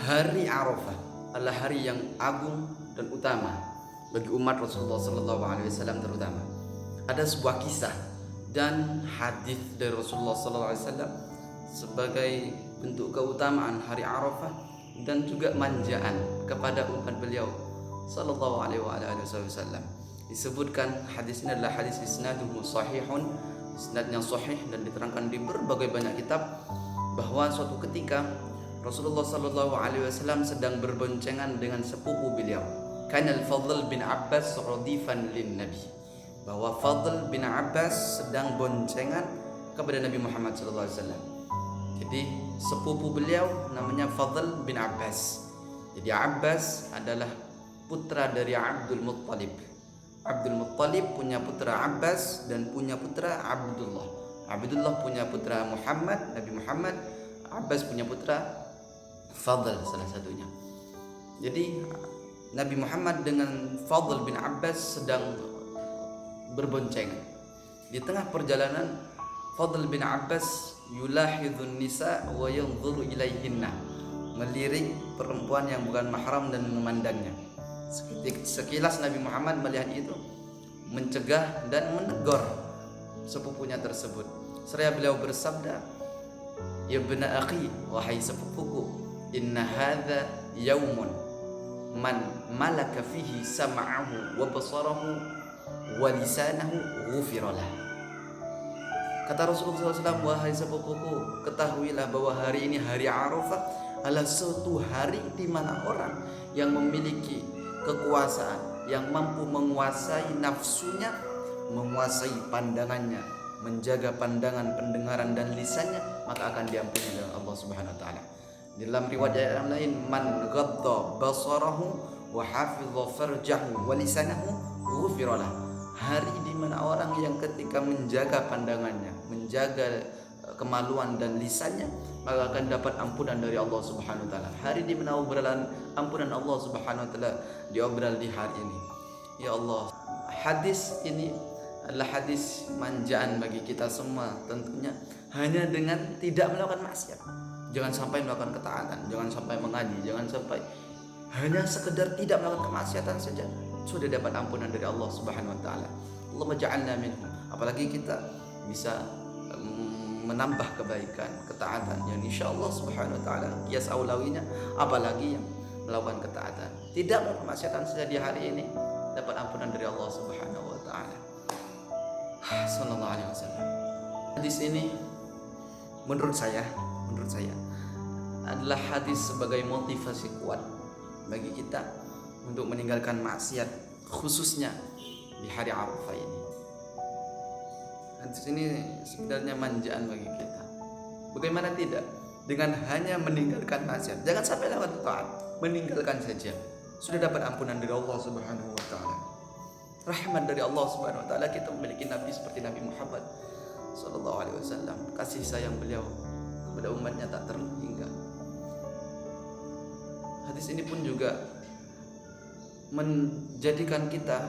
Hari Arafah adalah hari yang agung dan utama bagi umat Rasulullah SAW terutama. Ada sebuah kisah dan hadis dari Rasulullah SAW sebagai bentuk keutamaan hari Arafah dan juga manjaan kepada umat beliau Sallallahu Alaihi Wasallam. Disebutkan hadis ini adalah hadis isnaduhu sahihun, isnadnya sahih dan diterangkan di berbagai banyak kitab bahwa suatu ketika Rasulullah Sallallahu Alaihi Wasallam sedang berboncengan dengan sepupu beliau, Kanal Fadl bin Abbas radifan lin Nabi, bahwa Fadl bin Abbas sedang boncengan kepada Nabi Muhammad Sallallahu Alaihi Wasallam. Jadi sepupu beliau namanya Fadl bin Abbas. Jadi Abbas adalah putra dari Abdul Muttalib. Abdul Muttalib punya putra Abbas dan punya putra Abdullah. Abdullah punya putra Muhammad, Nabi Muhammad. Abbas punya putra Fadl salah satunya. Jadi Nabi Muhammad dengan Fadl bin Abbas sedang berboncengan. Di tengah perjalanan Fadl bin Abbas yulahidhun nisa wa yanzuru ilaihinna, melirik perempuan yang bukan mahram dan memandangnya. Sekilas Nabi Muhammad melihat itu, mencegah dan menegur sepupunya tersebut. Seraya beliau bersabda, "Ya bena akhi, wahai sepupuku, inna hadza yaumun man malaka fihi sam'ahu wa basarahu wa lisanahu ghufira lah." Kata Rasulullah SAW, wahai sepupuku, ketahuilah bahwa hari ini hari Arafah adalah suatu hari di mana orang yang memiliki kekuasaan, yang mampu menguasai nafsunya, menguasai pandangannya, menjaga pandangan, pendengaran dan lisannya, maka akan diampuni oleh Allah Subhanahu wa taala. Dalam riwayat yang lain, man ghadda basarahu wa hafidha farjahu wa lisanahu ghufira lah. Hari di mana orang yang ketika menjaga pandangannya, menjaga kemaluan dan lisannya, maka akan dapat ampunan dari Allah Subhanahu wa taala. Hari di mana obrolan ampunan Allah Subhanahu wa taala diobrol di hari ini. Ya Allah, hadis ini adalah hadis manjaan bagi kita semua tentunya, hanya dengan tidak melakukan maksiat. Jangan sampai melakukan ketaatan, jangan sampai mengaji, jangan sampai hanya sekedar tidak melakukan kemaksiatan saja sudah dapat ampunan dari Allah Subhanahu wa taala. Allahumma ja'alna minhum. Apalagi kita bisa menambah kebaikan, ketaatan yang insyaallah Subhanahu wa taala kias aulawinya, apalagi yang melakukan ketaatan. Tidak melakukan kemaksiatan saja di hari ini dapat ampunan dari Allah Subhanahu wa taala. Sallallahu alaihi wasallam. Hadis ini menurut saya adalah hadis sebagai motivasi kuat bagi kita untuk meninggalkan maksiat, khususnya di hari Arafah ini. Hadis ini sebenarnya manjaan bagi kita. Bagaimana tidak? Dengan hanya meninggalkan maksiat, jangan sampai lewat taat, meninggalkan saja, sudah dapat ampunan dari Allah Subhanahu wa taala. Rahmat dari Allah Subhanahu wa taala kita memiliki nabi seperti Nabi Muhammad sallallahu alaihi wasallam. Kasih sayang beliau kepada umatnya tak terhingga. Hadis ini pun juga menjadikan kita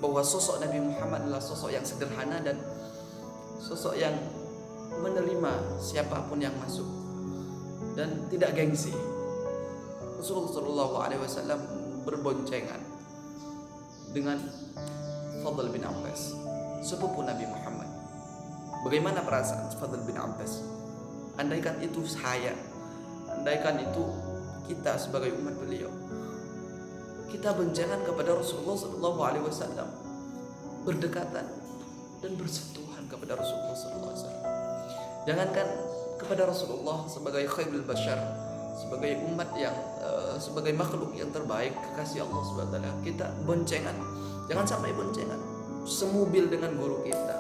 bahwa sosok Nabi Muhammad adalah sosok yang sederhana dan sosok yang menerima siapapun yang masuk dan tidak gengsi. Rasulullah SAW berboncengan dengan Fadl bin Abbas, sepupu Nabi Muhammad. Bagaimana perasaan Fadl bin Abbas? Andaikan itu saya, andaikan itu kita sebagai umat beliau, kita boncengan kepada Rasulullah Sallallahu Alaihi Wasallam, berdekatan dan bersentuhan kepada Rasulullah Sallallahu Alaihi Wasallam. Jangankan kepada Rasulullah sebagai khairul bashar, sebagai umat yang sebagai makhluk yang terbaik kekasih Allah Subhanahu wa taala, kita boncengan. Jangan sampai boncengan semobil dengan guru kita,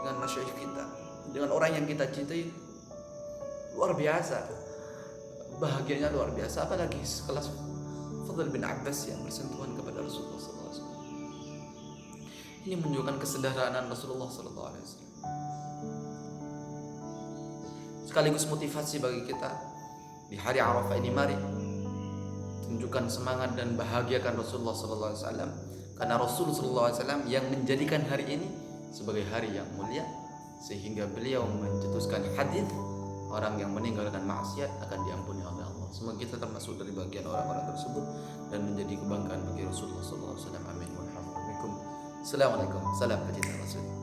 dengan masyayikh kita, dengan orang yang kita cintai, luar biasa. Bahagianya luar biasa, apalagi sekelas Fadl bin Abbas yang bersentuhan kepada Rasulullah SAW. Ini menunjukkan kesederhanaan Rasulullah SAW. Sekaligus motivasi bagi kita di hari Arafah ini. Mari tunjukkan semangat dan bahagiakan Rasulullah SAW, karena Rasulullah SAW yang menjadikan hari ini sebagai hari yang mulia, sehingga beliau mencetuskan hadis orang yang meninggalkan maksiat akan diampuni oleh Allah. Semoga kita termasuk dari bagian orang-orang tersebut dan menjadi kebanggaan bagi Rasulullah SAW. Amin. Assalamualaikum. Salam pecinta Rasul.